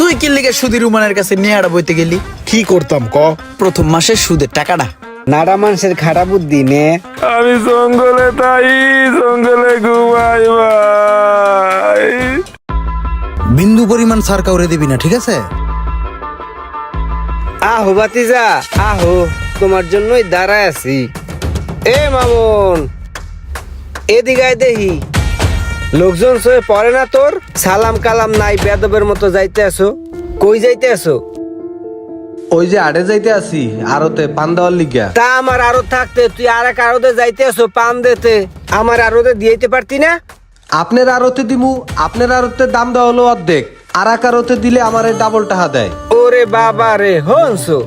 তুই কি লিগে সুদি রুমানের কাছে নেয়াড়া বইতে গেলি? কি করতাম ক? প্রথম মাসের সুদের টাকাটা। নাড়া মানুষের খারাপ বুদ্ধি নে। আমি জঙ্গলে তাই জঙ্গলে ঘুমাই ভাই। বিন্দু পরিমাণ সার কাউরে দিবি না, ঠিক আছে? আহো বাতিজা আহো, তোমার জন্যই দাঁড়ায় আছি। এ মামুন, এদিকে আয় দেখি। লোকজন সয়ে পড়ে না তোর? সালাম কালাম নাই, বেদবের মতো যাইতে আসো। কই যাইতে আসো? ওই যে আড়ে যাইতে আসি আরতে পান দেওয়ার লিগা। তা আমার আরো থাকতে তুই আর এক আরোদে যাইতে আসো পান দিতে, আমার আরোদে দিয়েতে পারতি না? আপনার আরতে দিমু, আপনার আরতে দাম দেওয়া হলো অর্ধেক, আর এক আরতে দিলে আমার ডাবল টাকা দেয়। ওরে বাবা রে, হনসো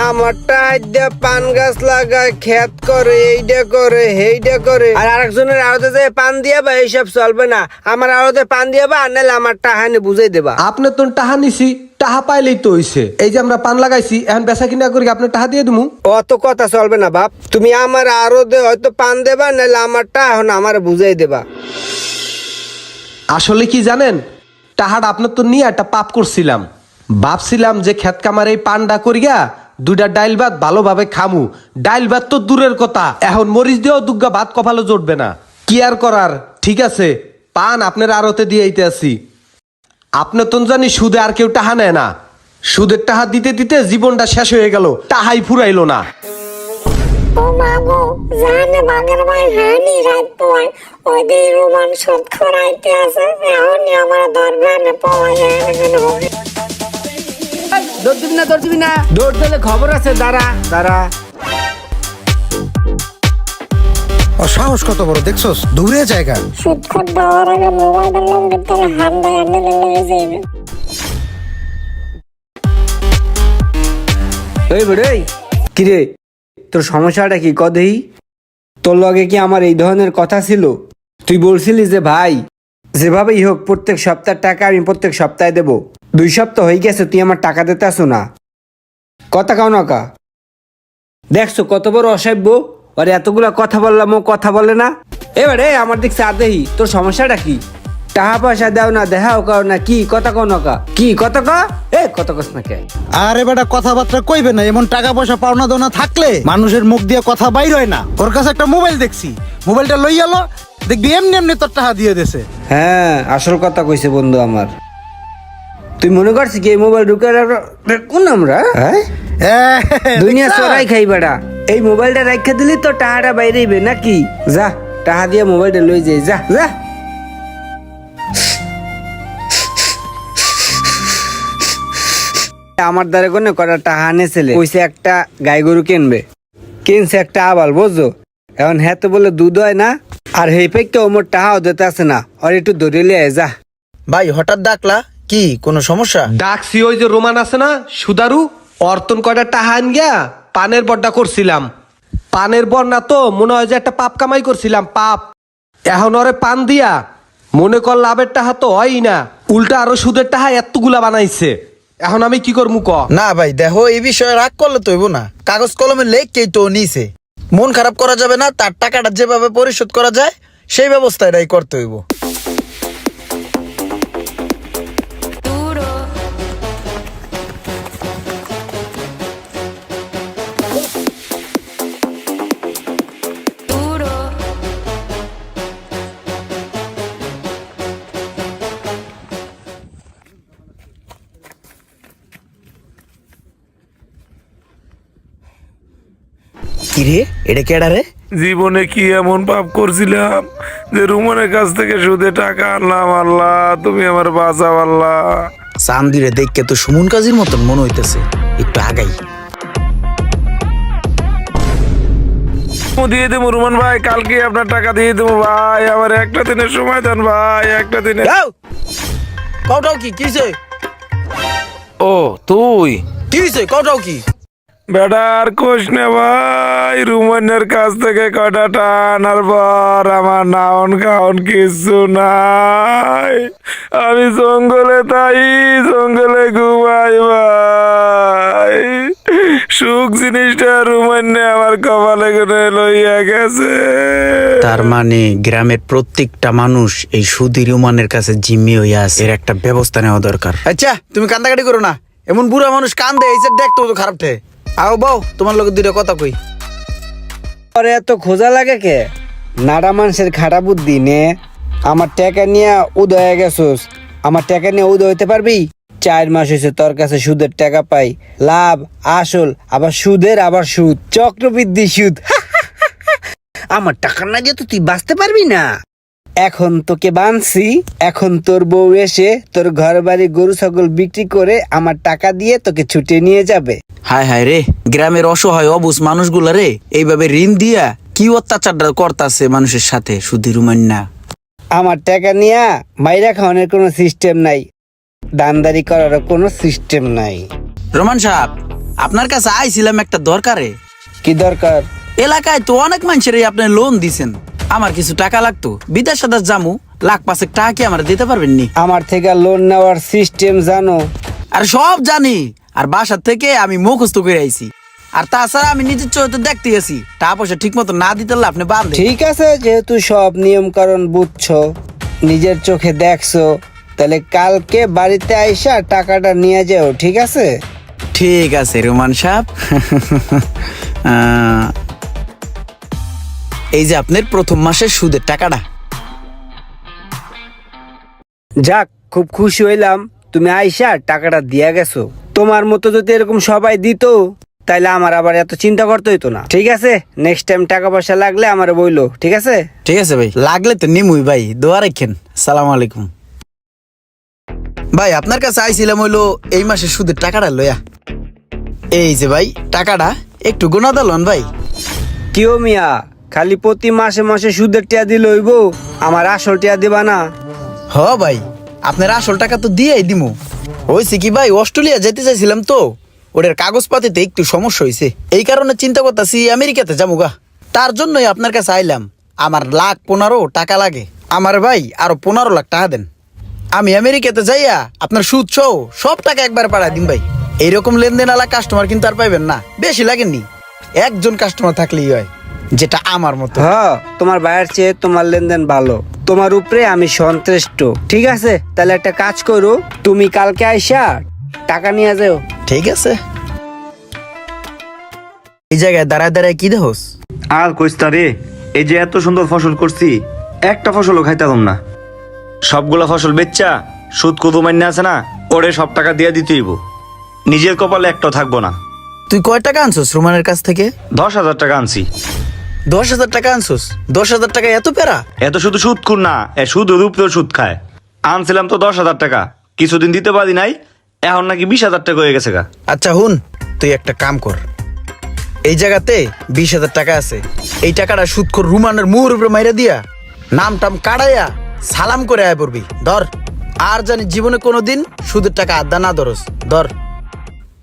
আমার টাইডা পান গাছ লাগায়, খেত করে, এইটা করে, হেইটা করে, আর আরেকজনের আড়তে যায় পান দিয়া বা এইসব চলবে না। আমার আড়তে পান দিয়া বা আর নাহলে আমার টাহানি বুঝাই দেবা। আপনার তো টাহা নিছি, টাহা পাইলেই তো হইছে। এই যে আমরা পান লাগাইছি, এখন বেচা কিনা করি আপনার টাহা দিয়ে দিমু। অত কথা চলবে না বাপ, তুমি আমার আড়তে হয়তো পান দেবা, নাহলে আমার টাহন আমার বুঝাই দেবা। আসলে কি জানেন, টাহাটা আপনার তো নিয়ে একটা পাপ করছিলাম। ভাবছিলাম যে ক্ষেত কামার এই পানডা করিয়া দুইটা ডাইল ভাত ভালোভাবে খামু। ডাইল ভাত তো দূরের কথা, এখন মরিচ দিয়েও দুগ্গা ভাত কপালে জুটবে না। কি আর করার, ঠিক আছে পান আপনার আড়তে দিয়ে আইতে আসি। আপনি তো জানি সুদে আর কেউ টাহা নেয় না। সুদের টাহা দিতে দিতে জীবনটা শেষ হয়ে গেল, টাহাই ফুরাইলো না। ও মাগো, জানে বাগের ভাই হানি রাত পোয় ওই রোমান শোধ করাইতে আছে, এখনই আমার দরবারে পাওয়া হবে। দৌড় দিবি না, দৌড় দিবি না, দৌড় দিলে খবর আছে। দাঁড়া দাঁড়া। ও সাহস কত বড় দেখছস, দূরে জায়গা। সুদখোর দেওয়ার আগে মোবাইলের লঙ্গের তলে হাত দেয় নিলে লেগে যাইবে। এই বেড়ে, কিরে তোর সমস্যাটা কি কদেই? তোর লগে কি আমার এই ধরনের কথা ছিল? তুই বলছিলি যে ভাই যেভাবেই হোক প্রত্যেক সপ্তাহের টাকা আমি প্রত্যেক সপ্তাহে দেব। 2 সপ্তাহ হয়ে গেছে তুই আমার টাকা দিতে আসো না। কথা কাও না কা, দেখছো কত বড় অসভ্য। আর এতগুলা কথা বললাম ও কথা বলে না। এবারে আমার দিক চা দেহি, তোর সমস্যাটা কি? টাকা পয়সা দাও না, দেখাও কাও না, কি কথা কাও না কা, কি কথা কা? এ কথা কস না কে? আরে বেটা কথাবার্তা কইবে না, এমন টাকা পয়সা পাওনা দোনা থাকলে মানুষের মুখ দিয়ে কথা বাইর হয় না। ওর কাছে একটা মোবাইল দেখছি, মোবাইলটা লই আলো, দেখবি এমনি এমনি তোর টাকা দিয়ে দেছে। হ্যাঁ, আসল কথা কইছে বন্ধু আমার। তুই মনে করছিস কি এই মোবাইল ঢুকে কোন আমরা? হ্যাঁ, দুনিয়া চড়াই খাই বেড়া। এই মোবাইলটা রাখা দিলি তো টাকাটা বাইরেইবে নাকি? যা টাকা দিয়ে মোবাইলটা লই যাই, যা যা। আমার দ্বারা কোনো কটা টাকা আনেছিলে, কইছে একটা গাই গরু কিনবে, কিনছে একটা আবাল, বুঝছো? এখন হ্যাঁ তো বলে দুধ হয় না, আর হেই পেকটা ওমর টাকাও দিতে আসে না। আর একটু ধরে লিয়ে যা। ভাই হঠাৎ ডাকলা কি, কোনো সমস্যা? ডাকছি ওই যে রোমান আছে না সুদারু, অর্তন কয়টা টাহা আন গিয়া পানের বড্ডা করছিলাম। পানের বর না তো মনে হয় যে একটা পাপ কামাই করছিলাম, পাপ। এখন ওরে পান দিয়া মনে কর লাভের টাহা তো হয়ই না, উল্টা আরো সুদের টাহা এতগুলা বানাইছে। এখন আমি কি করবো ক? না ভাই দেখো, এই বিষয়ে রাগ করলে তো হইব না। কাগজ কলমে লেখকেই তো নিছে, মন খারাপ করা যাবে না। তার টাকাটা যেভাবে পরিশোধ করা যায় সেই ব্যবস্থাটাই করতে হইব। কিরে এটা কেডা রে? জীবনে কি এমন পাপ করছিলাম যে রুমানের কাছ থেকে সুদে টাকা আনলাম? আল্লাহ তুমি আমার বাঁচাও আল্লাহ। চান্দিরে দেখকে তো সুমন কাজীর মতন মনে হইতেছে, একটু আগাই। দিয়ে দেবো রুমান ভাই, কালকে আপনার টাকা দিয়ে দেবো ভাই। আমার একটা দিনের সময় দেন ভাই, একটা দিনের। কটাও কি কিছে? ও তুই কি হইছে? কটাও কি? বেটা আর কোষ না ভাই, রুমানের কাছ থেকে কটা টানার পর আমার নাওন খাওন কিছু নাই। আমি জঙ্গলে তাই জঙ্গলে ঘুমাই ভাই। সুখ জিনিসটা রুমান্নে আমার কপালে করে লইয়া গেছে। তার মানে গ্রামের প্রত্যেকটা মানুষ এই সুধী রুমানের কাছে জিম্মি হইয়া আছে, এর একটা ব্যবস্থা নেওয়া দরকার। আচ্ছা তুমি কান্দাকাটি করো না, এমন বুড়া মানুষ কান্দে এই যে দেখতো তো খারাপ ঠে। আও বাও তোমার লোক দুইটা কথা কই। পরে এত খোঁজা লাগে কে? নাড়া মানুষের খারাপ বুদ্ধি নে। আমার টাকা নিয়ে উদয় হয়ে গেছোস, আমার টাকা নিয়ে উদয় হইতে পারবি? 4 মাস হয়েছে তোর কাছে সুদের টাকা পাই, লাভ আসল আবার সুদের আবার সুদ, চক্রবৃদ্ধি সুদ। আমার টাকা না দিয়ে তো তুই বাঁচতে পারবি না। এখন তোকে বানছি, এখন তোর বউ এসে তোর ঘর বাড়ি গরু ছাগল বিক্রি করে আমার টাকা দিয়ে তোকে ছুটে নিয়ে যাবে। হায় হায় রে, গ্রামের অসহায় অবুঝ মানুষগুলা রে এইভাবে ঋণ দিয়া কি অত্যাচারটা করতাছে মানুষের সাথে সুধী রুমান্না। আমার টাকা নিয়ে মাইরা খাওয়ানোর কোনো সিস্টেম নাই, দানদারি করারও কোনো সিস্টেম নাই। রোমান সাহেব, আপনার কাছে আইছিলাম একটা দরকারে। কি দরকার? এলাকায় তো অনেক মানুষের আপনি লোন দিছেন, আমার কিছু টাকা লাগতো, বিদেশ সাদাস জামু, 1,05,000 টাকা কি আমার দিতে পারবেন নি? আমার থেকে লোন নেওয়ার সিস্টেম জানো? আর সব জানি, আর বাসার থেকে আমি মুখস্থ করে আইছি, আর তাছাড়া আমি নিজের চোখে তো দেখতে গেছি, টাকা পয়সা ঠিক মতো না দিতে পারলে আপনি বাদ দেন। ঠিক আছে, যেহেতু সব নিয়ম কারণ বুঝছো, নিজের চোখে দেখছো, তাহলে কালকে বাড়িতে আইসা টাকাটা নিয়ে যাও, ঠিক আছে? ঠিক আছে রোমান সাহেব। এই যে আপনার প্রথম মাসের সুদের টাকাটা। যাক, খুব খুশি হইলাম তুমি আইসা টাকাটা দিয়া গেছো। তোমার মতো যদি এরকম সবাই দিত তাইলে আমার আবার এত চিন্তা করতে হইতো না। ঠিক আছে, নেক্সট টাইম টাকা পয়সা লাগলে আমার বইলো, ঠিক আছে? ঠিক আছে ভাই, লাগলে তো নিমুই ভাই, দোয়া রাখেন। সালাম আলাইকুম ভাই, আপনার কাছে আইছিলাম হইলো এই মাসের সুদের টাকাটা লইয়া। এই যে ভাই টাকাটা, একটু গোনা দিলন ভাই। কিও মিয়া, খালি প্রতি মাসে মাসে সুদের টিয়া দিলে হইব, আমার আসল টিয়া দিবা না? হ ভাই, আপনার আসল টাকা তো দিয়েই দিমু। হয়েছে কি ভাই, অস্ট্রেলিয়া যেতে চাইছিলাম তো, ওটার কাগজপাতিতে একটু সমস্যা হয়েছে, এই কারণে চিন্তা করতেছি আমেরিকাতে যাবো। তার জন্যই আপনার কাছে আইলাম। আমার 1,15,000 টাকা লাগে, আমার ভাই আরো 15 লাখ টাকা দেন। আমি আমেরিকাতে যাইয়া আপনার সুদ সহ সব টাকা একবার পাঠাই দিন ভাই। এইরকম লেনদেন আলা কাস্টমার কিন্তু আর পাইবেন না, বেশি লাগেননি, একজন কাস্টমার থাকলেই হয়, যেটা আমার মতো। হ্যাঁ, তোমার ভাইয়ের চেয়ে তোমার লেনদেন ভালো, তোমার উপরে আমি সন্তুষ্ট। ঠিক আছে, তাহলে একটা কাজ করো, তুমি কালকে আইসা টাকা নিয়ে যাও। ঠিক আছে। এই জায়গায় দাঁড়ায় দাঁড়ায় কি দেখোস? আর কইস্তা রে, এই যে এত সুন্দর ফসল করছি, একটা ফসলও খাইতাম না। সবগুলা ফসল বেচ্চা সুদ কত মাইনে আছে না, ওরে সব টাকা দিয়ে দিতে হইব, নিজের কপালে একটাও থাকবো না। তুই কয় টাকা আনছোস রোমানের কাছ থেকে? 10,000 টাকা আনছি। 10,000 টাকা আনছোস? 10,000 টাকা এত প্যারা? এত শুধু সুদ খুর না, এ সুদের উপরেও সুদ খায়। আনছিলাম তো 10,000 টাকা, কিছুদিন দিতে পারি নাই, এখন নাকি 20,000 টাকা হয়ে গেছে গা। আচ্ছা হুন, তুই একটা কাম কর, এই জায়গাতে 20,000 টাকা আছে, এই টাকাটা সুদ কর রুমানের মুহর উপরে মাইরা দিয়া নাম টাম কাড়াইয়া সালাম করে আয় পড়বি। ধর, আর জানি জীবনে কোনোদিন সুদের টাকা আড্ডা না ধরস। ধর,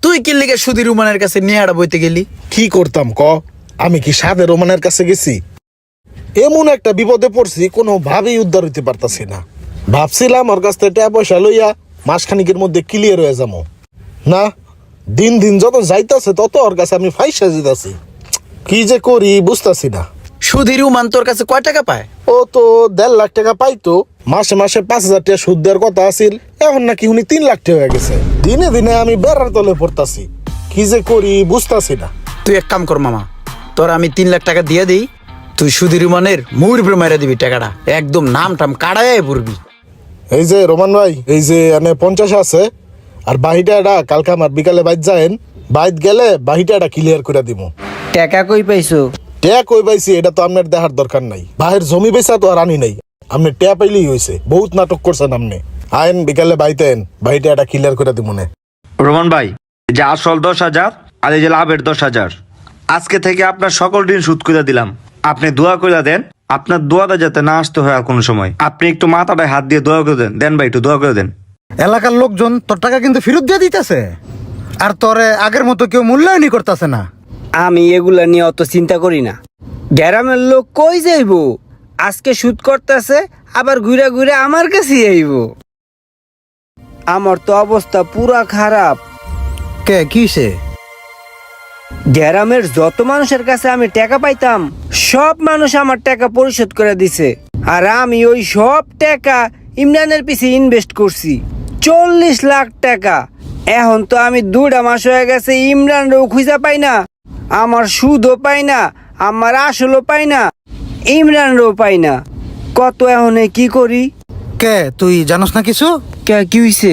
তুই কি লিগে সুদি রুমানের কাছে নিয়ে আড়া বইতে গেলি? কি করতাম ক? আমি কি সাদে রোমানের কাছে গেছি? এমন একটা বিপদে পড়ছি, কোনো ভাবেই উদ্ধার হইতে পারতাছি না। ভাবছিলাম ওর কাছ থেকে টাকা পয়সা লইয়া মাসখানিকের মধ্যে ক্লিয়ার হয়ে যাবো, না, দিন দিন যত যাইতাছে তত ওর কাছে আমি ফাইসা যেতাছি। কি যে করি বুঝতাছি না। সুদি রুমান তোর কাছে কয় টাকা পায়? ও তো 1.5 লাখ টাকা পাইতো, মাসে মাসে 5,000 টাকা সুদ দেওয়ার কথা আছিল, এখন নাকি উনি 3 লাখ টাকা হয়ে গেছে। দিনে দিনে আমি বেড়ার তলে পড়তাছি, কি যে করি বুঝতাছি না। তুই এক কাম কর মামা, তোর আমি 3 লাখ টাকা দিয়ে দিই, তুই সুদি রুমানের মুহর উপরে মাইরা দিবি টাকাটা, একদম নাম টাম কাড়াইয়া পড়বি। এই যে রোমান ভাই, এই যে এনে 50 আছে, আর বাহিটাটা কালকে আমার বিকালে বাইত যায়েন, বাইত গেলে বাহিটাটা ক্লিয়ার করে দিব। টাকা কই পাইছো? ট্যা কই পাইছি এটা তো আপনার দেখার দরকার নাই, বাহির জমি বেচা তো আর আনি নাই, আপনি ট্যা পাইলেই হয়েছে। বহুত নাটক করছেন আপনি, আইন বিকালে বাইতেন, বাহিটাটা ক্লিয়ার করে দিব না। রোমান ভাই, এই যে আসল 10,000 আর এই যে লাভের 10,000, আজকে থেকে আপনার সকল ঋণ সুদ করে দিলাম। আপনি দোয়া করে দেন, আপনার দোয়াটা যাতে না আসতে হয় আর কোনো সময়। আপনি একটু মাথাটায় হাত দিয়ে দোয়া করে দেন। দেন ভাই, একটু দোয়া করে দেন। এলাকার লোকজন তোর টাকা কিন্তু ফেরত দিয়ে দিতেছে, আর তোরে আগের মতো কেউ মূল্যায়নই করতেছে না। আমি এগুলা নিয়ে অত চিন্তা করি না। গ্রামের লোক কই যাইব, আজকে সুদ করতেছে, আবার ঘুরে ঘুরে আমার কাছে আইব। আমার তো অবস্থা পুরা খারাপ। কে কিসে? গ্রামের যত মানুষের কাছে আমি টাকা পাইতাম সব মানুষ আমার টাকা পরিশোধ করে দিছে, আর আমি ওই সব টাকা ইমরানের পিছে ইনভেস্ট করছি 40 লাখ টাকা। এখন তো আমি 2 মাস হয়ে গেছে ইমরানও খুঁজা পাই না, আমার সুদও পাই না, আমার আসলও পাই না, ইমরানও পাই না। কত এখন কি করি? কে তুই জানোস না কিছু? কি হইছে?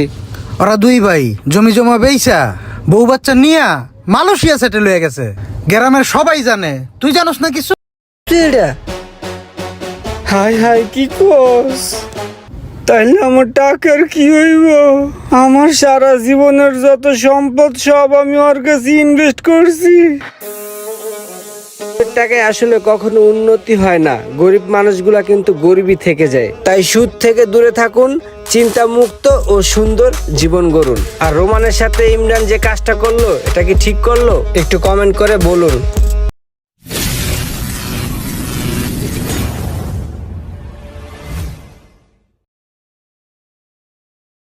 ওরা দুই ভাই জমি জমা বেইসা বউ বাচ্চা নিয়া মালয়েশিয়া সেটেল হয়ে গেছে। গ্রামের সবাই জানে, তুই জানোস না কিছু? হাই হাই কি কস? তাইলে আমার টাকার কি হইব? আমার সারা জীবনের যত সম্পদ সব আমি ওর কাছে ইনভেস্ট করছি। টাকায় আসলে কখনো উন্নতি হয় না, গরিব মানুষগুলা কিন্তু গরিবই থেকে যায়। তাই সুদ থেকে দূরে থাকুন, চিন্তা মুক্ত ও সুন্দর জীবন গড়ুন। আর রোমানের সাথে ইমরান যে কাজটা করলো, এটা কি ঠিক করলো? একটু কমেন্ট করে বলুন।